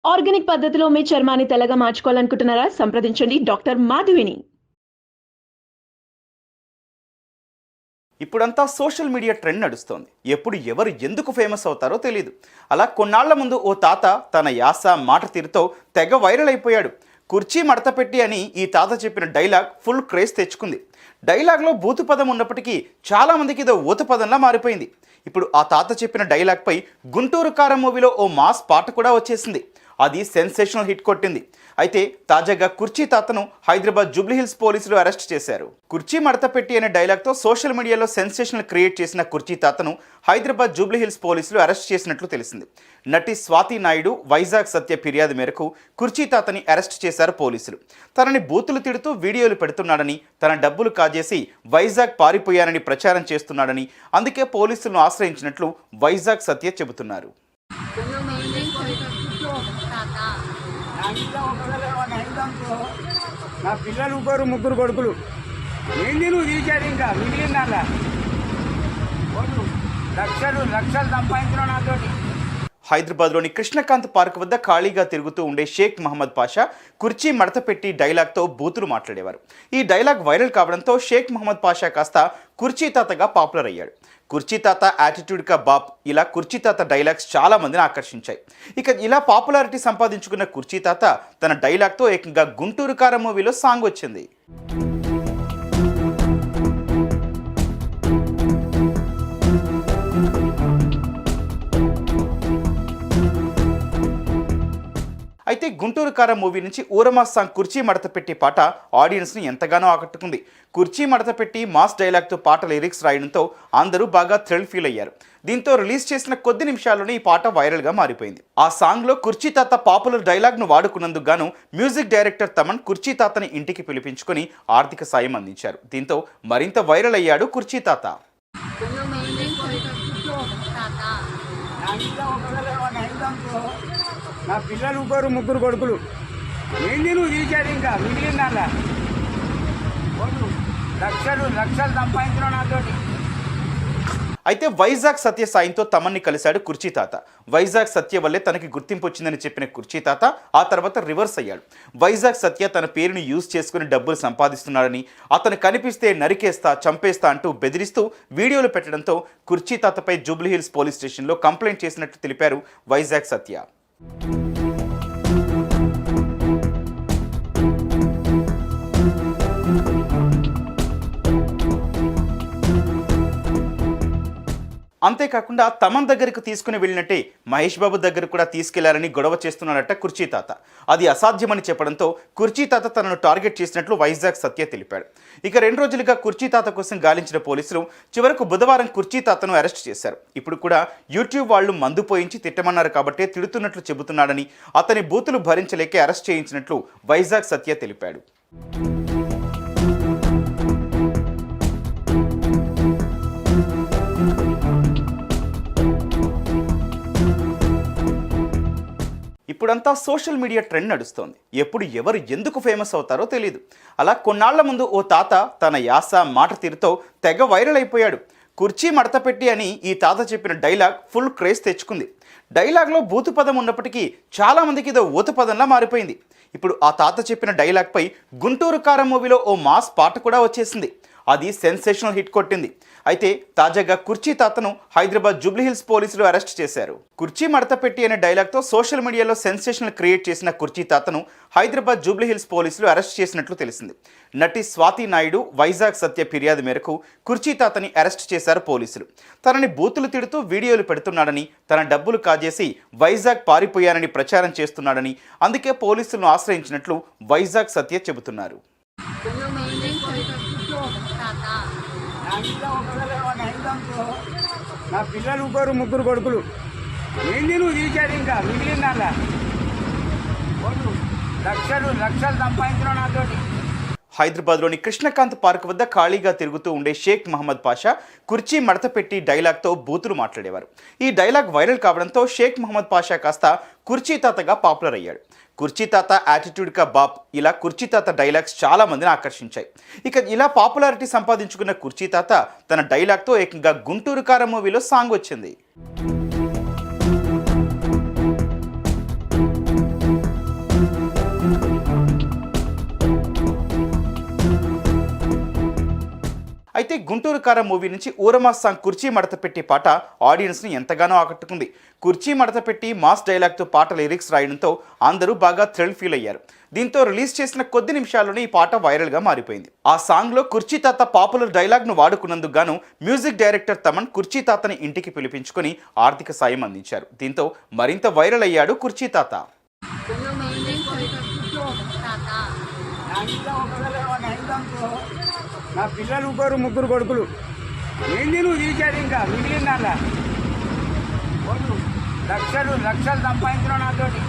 Organic పద్ధతిలో మీ చర్మాన్ని తెల్లగా మార్చుకోవాలనుకుంటున్నారా? సంప్రదించండి డాక్టర్ మాధవిని. ఇప్పుడంతా సోషల్ మీడియా ట్రెండ్ నడుస్తోంది. ఎప్పుడు ఎవరు ఎందుకు ఫేమస్ అవుతారో తెలియదు. అలా కొన్నాళ్ల ముందు ఓ తాత తన యాస మాట తీరుతో తెగ వైరల్ అయిపోయాడు. కుర్చీ మడత పెట్టి అని ఈ తాత చెప్పిన డైలాగ్ ఫుల్ క్రేజ్ తెచ్చుకుంది. డైలాగ్లో బూతు పదం ఉన్నప్పటికీ చాలామందికి ఇదో ఊత పదంలా మారిపోయింది. ఇప్పుడు ఆ తాత చెప్పిన డైలాగ్పై గుంటూరు కారం మూవీలో ఓ మాస్ పాట కూడా వచ్చేసింది. అది సెన్సేషనల్ హిట్ కొట్టింది. అయితే తాజాగా కుర్చీ తాతను హైదరాబాద్ జూబ్లీహిల్స్ పోలీసులు అరెస్ట్ చేశారు. కుర్చీ మడత పెట్టి అనే డైలాగ్తో సోషల్ మీడియాలో సెన్సేషనల్ క్రియేట్ చేసిన కుర్చీ తాతను హైదరాబాద్ జూబ్లీహిల్స్ పోలీసులు అరెస్ట్ చేసినట్లు తెలిసింది. నటి స్వాతి నాయుడు, వైజాగ్ సత్య ఫిర్యాదు మేరకు కుర్చీ తాతని అరెస్ట్ చేశారు పోలీసులు. తనని బూతులు తిడుతూ వీడియోలు పెడుతున్నాడని, తన డబ్బులు కాజేసి వైజాగ్ పారిపోయానని ప్రచారం చేస్తున్నాడని, అందుకే పోలీసులను ఆశ్రయించినట్లు వైజాగ్ సత్య చెబుతున్నారు. నా పిల్లలు ఇంకోరు ముగ్గురు కొడుకులు ఏంది నువ్వు తీసాడు ఇంకా మిగిలిందా లక్షలు సంపాదించిన నాతోటి. హైదరాబాద్లోని కృష్ణకాంత్ పార్క్ వద్ద ఖాళీగా తిరుగుతూ ఉండే షేక్ మహమ్మద్ పాషా కుర్చీ మడత పెట్టి డైలాగ్తో బూతులు మాట్లాడేవారు. ఈ డైలాగ్ వైరల్ కావడంతో షేక్ మహమ్మద్ పాషా కాస్త కుర్చీ తాతగా పాపులర్ అయ్యాడు. కుర్చీ తాత, యాటిట్యూడ్ కా బాప్, ఇలా కుర్చీ తాత డైలాగ్స్ చాలా మందిని ఆకర్షించాయి. ఇక ఇలా పాపులారిటీ సంపాదించుకున్న కుర్చీ తాత తన డైలాగ్తో ఏకంగా గుంటూరు కారం మూవీలో సాంగ్ వచ్చింది. అయితే గుంటూరు కారం మూవీ నుంచి ఊరమాస్ సాంగ్ కుర్చీ మడత పెట్టి పాట ఆడియన్స్ని ఎంతగానో ఆకట్టుకుంది. కుర్చీ మడత పెట్టి మాస్ డైలాగ్తో పాట లిరిక్స్ రాయడంతో అందరూ బాగా థ్రిల్ ఫీల్ అయ్యారు. దీంతో రిలీజ్ చేసిన కొద్ది నిమిషాల్లోనే ఈ పాట వైరల్గా మారిపోయింది. ఆ సాంగ్లో కుర్చీ తాత పాపులర్ డైలాగ్ను వాడుకున్నందుకు గాను మ్యూజిక్ డైరెక్టర్ తమన్ కుర్చీ తాతని ఇంటికి పిలిపించుకొని ఆర్థిక సాయం అందించారు. దీంతో మరింత వైరల్ అయ్యాడు కుర్చీ తాత. నా పిల్లలు ఇంకోరు ముగ్గురు కొడుకులు ఏంది నువ్వు తీసాడు ఇంకా మిగిలిందా లక్షలు సంపాదించిన నాతోటి. అయితే వైజాగ్ సత్య సాయంతో తమన్ని కలిశాడు కుర్చీ తాత. వైజాగ్ సత్య వల్లే తనకి గుర్తింపు వచ్చిందని చెప్పిన కుర్చీ తాత ఆ తర్వాత రివర్స్ అయ్యాడు. వైజాగ్ సత్య తన పేరుని యూజ్ చేసుకుని డబ్బులు సంపాదిస్తున్నాడని, అతను కనిపిస్తే నరికేస్తా, చంపేస్తా అంటూ బెదిరిస్తూ వీడియోలు పెట్టడంతో కుర్చీ తాతపై జూబ్లీహిల్స్ పోలీస్ స్టేషన్లో కంప్లైంట్ చేసినట్లు తెలిపారు వైజాగ్ సత్య. అంతేకాకుండా తమన్ దగ్గరకు తీసుకుని వెళ్ళినట్టే మహేష్ బాబు దగ్గర కూడా తీసుకెళ్లారని గొడవ చేస్తున్నాడట కుర్చీ తాత. అది అసాధ్యమని చెప్పడంతో కుర్చీ తాత తనను టార్గెట్ చేసినట్లు వైజాగ్ సత్య తెలిపాడు. ఇక 2 రోజులుగా కుర్చీ తాత కోసం గాలించిన పోలీసులు చివరకు బుధవారం కుర్చీ తాతను అరెస్ట్ చేశారు. ఇప్పుడు కూడా యూట్యూబ్ వాళ్ళు మందు పోయించి తిట్టమన్నారు కాబట్టే తిడుతున్నట్లు చెబుతున్నాడని, అతని బూతులు భరించలేకే అరెస్ట్ చేయించినట్లు వైజాగ్ సత్య తెలిపాడు. ఇప్పుడంతా సోషల్ మీడియా ట్రెండ్ నడుస్తోంది. ఎప్పుడు ఎవరు ఎందుకు ఫేమస్ అవుతారో తెలియదు. అలా కొన్నాళ్ల ముందు ఓ తాత తన యాస మాట తీరుతో తెగ వైరల్ అయిపోయాడు. కుర్చీ మడత పెట్టి అని ఈ తాత చెప్పిన డైలాగ్ ఫుల్ క్రేజ్ తెచ్చుకుంది. డైలాగ్లో బూతు పదం ఉన్నప్పటికీ చాలామందికి ఇదో ఊత పదంలా మారిపోయింది. ఇప్పుడు ఆ తాత చెప్పిన డైలాగ్పై గుంటూరు కారం మూవీలో ఓ మాస్ పాట కూడా వచ్చేసింది. అది సెన్సేషనల్ హిట్ కొట్టింది. అయితే తాజాగా కుర్చీ తాతను హైదరాబాద్ జూబ్లీహిల్స్ పోలీసులు అరెస్ట్ చేశారు. కుర్చీ మడత పెట్టి అనే డైలాగ్తో సోషల్ మీడియాలో సెన్సేషనల్ క్రియేట్ చేసిన కుర్చీ తాతను హైదరాబాద్ జూబ్లీహిల్స్ పోలీసులు అరెస్ట్ చేసినట్లు తెలిసింది. నటి స్వాతి నాయుడు, వైజాగ్ సత్య ఫిర్యాదు మేరకు కుర్చీ తాతని అరెస్ట్ చేశారు పోలీసులు. తనని బూతులు తిడుతూ వీడియోలు పెడుతున్నాడని, తన డబ్బులు కాజేసి వైజాగ్ పారిపోయానని ప్రచారం చేస్తున్నాడని, అందుకే పోలీసులను ఆశ్రయించినట్లు వైజాగ్ సత్య చెబుతున్నారు. నా పిల్లలు ఇంకోరు ముగ్గురు కొడుకులు ఏంది నువ్వు తీసాడు ఇంకా మిగిలిందా లక్షలు సంపాదించిన నాతోటి. హైదరాబాద్లోని కృష్ణకాంత్ పార్క్ వద్ద ఖాళీగా తిరుగుతూ ఉండే షేక్ మహమ్మద్ పాషా కుర్చీ మడత పెట్టి డైలాగ్తో బూతులు మాట్లాడేవారు. ఈ డైలాగ్ వైరల్ కావడంతో షేక్ మహమ్మద్ పాషా కాస్త కుర్చీ తాతగా పాపులర్ అయ్యాడు. కుర్చీ తాత, యాటిట్యూడ్ కా బాప్, ఇలా కుర్చీ తాత డైలాగ్స్ చాలా మందిని ఆకర్షించాయి. ఇక ఇలా పాపులారిటీ సంపాదించుకున్న కుర్చీ తాత తన డైలాగ్తో ఏకంగా గుంటూరు కారం మూవీలో సాంగ్ వచ్చింది. అయితే గుంటూరు కారం మూవీ నుంచి ఊరమాస్ సాంగ్ కుర్చీ మడత పెట్టి పాట ఆడియన్స్ని ఎంతగానో ఆకట్టుకుంది. కుర్చీ మడత పెట్టి మాస్ డైలాగ్తో పాట లిరిక్స్ రాయడంతో అందరూ బాగా థ్రిల్ ఫీల్ అయ్యారు. దీంతో రిలీజ్ చేసిన కొద్ది నిమిషాల్లోనే ఈ పాట వైరల్గా మారిపోయింది. ఆ సాంగ్లో కుర్చీ తాత పాపులర్ డైలాగ్ను వాడుకున్నందుకు గాను మ్యూజిక్ డైరెక్టర్ తమన్ కుర్చీ తాతని ఇంటికి పిలిపించుకొని ఆర్థిక సాయం అందించారు. దీంతో మరింత వైరల్ అయ్యాడు కుర్చీ తాత. నా పిల్లలు ముగ్గురు కొడుకులు ఏంది నువ్వు తీశారు ఇంకా మిగిలిందా లక్షలు సంపాదించిన నాతోటి.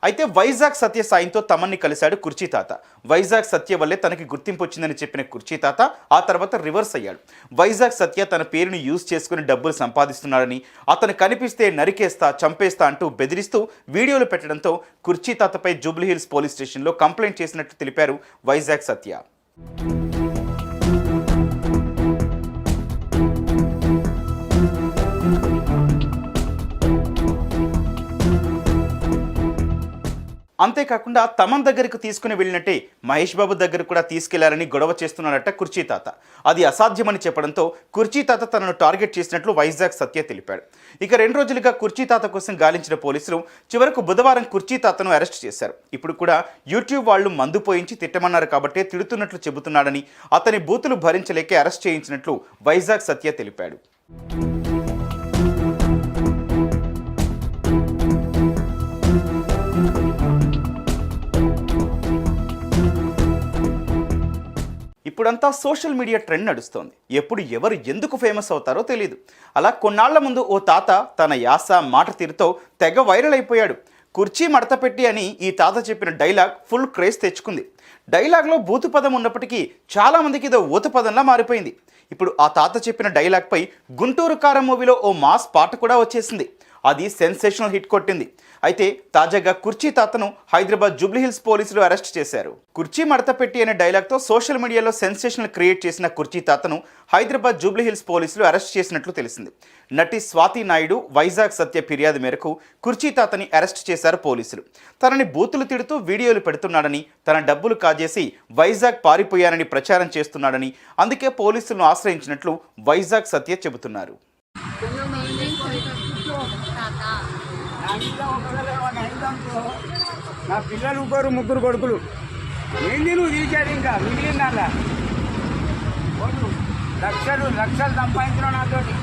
అయితే వైజాగ్ సత్య సాయంతో తమన్ని కలిశాడు కుర్చీ తాత. వైజాగ్ సత్య వల్లే తనకి గుర్తింపు వచ్చిందని చెప్పిన కుర్చీ తాత ఆ తర్వాత రివర్స్ అయ్యాడు. వైజాగ్ సత్య తన పేరుని యూజ్ చేసుకుని డబ్బులు సంపాదిస్తున్నాడని, అతను కనిపిస్తే నరికేస్తా చంపేస్తా అంటూ బెదిరిస్తూ వీడియోలు పెట్టడంతో కుర్చీ తాతపై జూబ్లీహిల్స్ పోలీస్ స్టేషన్లో కంప్లైంట్ చేసినట్టు తెలిపారు వైజాగ్ సత్య. అంతేకాకుండా తమన్ దగ్గరకు తీసుకుని వెళ్ళినట్టే మహేష్ బాబు దగ్గర కూడా తీసుకెళ్లారని గొడవ చేస్తున్నాడట కుర్చీ తాత. అది అసాధ్యమని చెప్పడంతో కుర్చీ తాత తనను టార్గెట్ చేసినట్లు వైజాగ్ సత్య తెలిపాడు. ఇక 2 రోజులుగా కుర్చీ తాత కోసం గాలించిన పోలీసులు చివరకు బుధవారం కుర్చీ తాతను అరెస్ట్ చేశారు. ఇప్పుడు కూడా యూట్యూబ్ వాళ్ళు మందు పోయించి తిట్టమన్నారు కాబట్టే తిడుతున్నట్లు చెబుతున్నాడని, అతని బూతులు భరించలేకే అరెస్ట్ చేయించినట్లు వైజాగ్ సత్య తెలిపాడు. ఇప్పుడంతా సోషల్ మీడియా ట్రెండ్ నడుస్తోంది. ఎప్పుడు ఎవరు ఎందుకు ఫేమస్ అవుతారో తెలియదు. అలా కొన్నాళ్ల ముందు ఓ తాత తన యాస మాట తీరుతో తెగ వైరల్ అయిపోయాడు. కుర్చీ మడత పెట్టి అని ఈ తాత చెప్పిన డైలాగ్ ఫుల్ క్రేజ్ తెచ్చుకుంది. డైలాగ్లో బూతు పదం ఉన్నప్పటికీ చాలామందికి ఇదో ఊత పదంలా మారిపోయింది. ఇప్పుడు ఆ తాత చెప్పిన డైలాగ్పై గుంటూరు కారం మూవీలో ఓ మాస్ పాట కూడా వచ్చేసింది. అది సెన్సేషనల్ హిట్ కొట్టింది. అయితే తాజాగా కుర్చీ తాతను హైదరాబాద్ జూబ్లీహిల్స్ పోలీసులు అరెస్ట్ చేశారు. కుర్చీ మడత పెట్టి అనే డైలాగ్తో సోషల్ మీడియాలో సెన్సేషనల్ క్రియేట్ చేసిన కుర్చీ తాతను హైదరాబాద్ జూబ్లీహిల్స్ పోలీసులు అరెస్ట్ చేసినట్లు తెలిసింది. నటి స్వాతి నాయుడు వైజాగ్ సత్య ఫిర్యాదు మేరకు కుర్చీ తాతని అరెస్ట్ చేశారు పోలీసులు. తనని బూతులు తిడుతూ వీడియోలు పెడుతున్నాడని, తన డబ్బులు కాజేసి వైజాగ్ పారిపోయానని ప్రచారం చేస్తున్నాడని, అందుకే పోలీసులను ఆశ్రయించినట్లు వైజాగ్ సత్య చెబుతున్నారు. నా పిల్లలు ముగ్గురు కొడుకులు ఏంది నువ్వు తీశారు ఇంకా మిగిలిందా లక్షలు సంపాదించిన నాతోటి.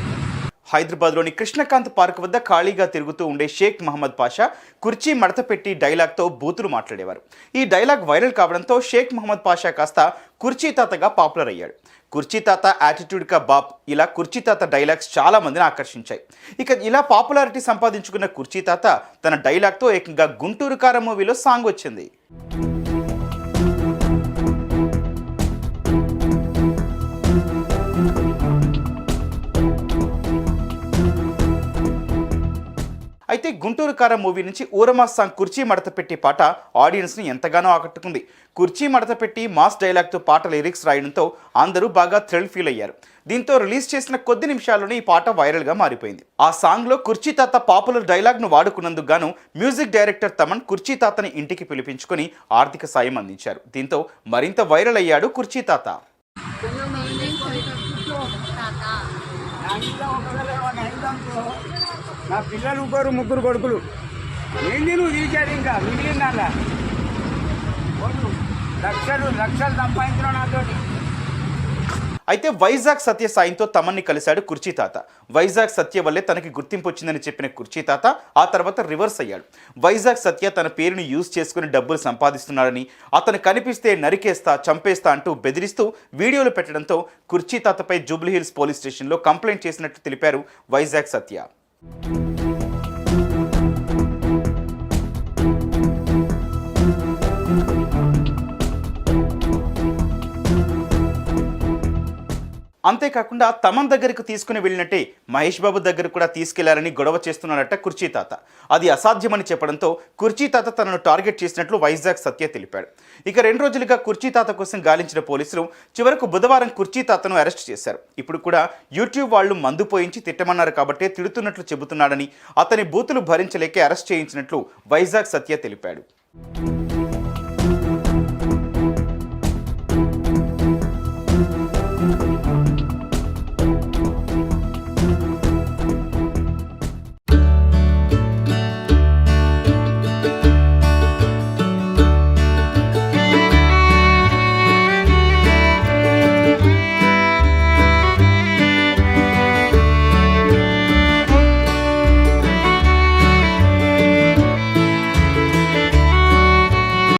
హైదరాబాద్లోని కృష్ణకాంత్ పార్క్ వద్ద ఖాళీగా తిరుగుతూ ఉండే షేక్ మహమ్మద్ పాషా కుర్చీ మడత పెట్టి డైలాగ్తో బూతులు మాట్లాడేవారు. ఈ డైలాగ్ వైరల్ కావడంతో షేక్ మహమ్మద్ పాషా కాస్త కుర్చీ తాతగా పాపులర్ అయ్యాడు. కుర్చీ తాత యాటిట్యూడ్ కా బాప్ ఇలా కుర్చీ తాత డైలాగ్స్ చాలా మందిని ఆకర్షించాయి. ఇక ఇలా పాపులారిటీ సంపాదించుకున్న కుర్చీ తాత తన డైలాగ్తో ఏకంగా గుంటూరు కారం మూవీలో సాంగ్ వచ్చింది. అయితే గుంటూరు కారం మూవీ నుంచి ఊరమాస్ సాంగ్ కుర్చీ మడత పెట్టి పాట ఆడియన్స్ని ఎంతగానో ఆకట్టుకుంది. కుర్చీ మడత పెట్టి మాస్ డైలాగ్తో పాట లిరిక్స్ రాయడంతో అందరూ బాగా థ్రిల్ ఫీల్ అయ్యారు. దీంతో రిలీజ్ చేసిన కొద్ది నిమిషాల్లోనే ఈ పాట వైరల్గా మారిపోయింది. ఆ సాంగ్లో కుర్చీ తాత పాపులర్ డైలాగ్ను వాడుకున్నందుకు గాను మ్యూజిక్ డైరెక్టర్ తమన్ కుర్చీ తాతని ఇంటికి పిలిపించుకొని ఆర్థిక సాయం అందించారు. దీంతో మరింత వైరల్ అయ్యాడు కుర్చీ తాత. నా పిల్లలు ముగ్గురు కొడుకులు ఏంది నువ్వు తీశారు ఇంకా మిగిలిందా లక్షలు సంపాదించిన నాతోటి. అయితే వైజాగ్ సత్య సాయంతో తమన్ని కలిశాడు కుర్చీ తాత. వైజాగ్ సత్య వల్లే తనకి గుర్తింపు వచ్చిందని చెప్పిన కుర్చీ తాత ఆ తర్వాత రివర్స్ అయ్యాడు. వైజాగ్ సత్య తన పేరుని యూజ్ చేసుకుని డబ్బులు సంపాదిస్తున్నాడని, అతను కనిపిస్తే నరికేస్తా చంపేస్తా అంటూ బెదిరిస్తూ వీడియోలు పెట్టడంతో కుర్చీ తాతపై జూబ్లీహిల్స్ పోలీస్ స్టేషన్లో కంప్లైంట్ చేసినట్టు తెలిపారు వైజాగ్ సత్య. అంతేకాకుండా తమన్ దగ్గరకు తీసుకుని వెళ్ళినట్టే మహేష్ బాబు దగ్గర కూడా తీసుకెళ్లారని గొడవ చేస్తున్నాడట కుర్చీ తాత. అది అసాధ్యమని చెప్పడంతో కుర్చీ తాత తనను టార్గెట్ చేసినట్లు వైజాగ్ సత్య తెలిపాడు. ఇక 2 రోజులుగా కుర్చీ తాత కోసం గాలించిన పోలీసులు చివరకు బుధవారం కుర్చీ తాతను అరెస్ట్ చేశారు. ఇప్పుడు కూడా యూట్యూబ్ వాళ్ళు మందు పోయించి తిట్టమన్నారు కాబట్టే తిడుతున్నట్లు చెబుతున్నాడని, అతని బూతులు భరించలేకే అరెస్ట్ చేయించినట్లు వైజాగ్ సత్య తెలిపాడు.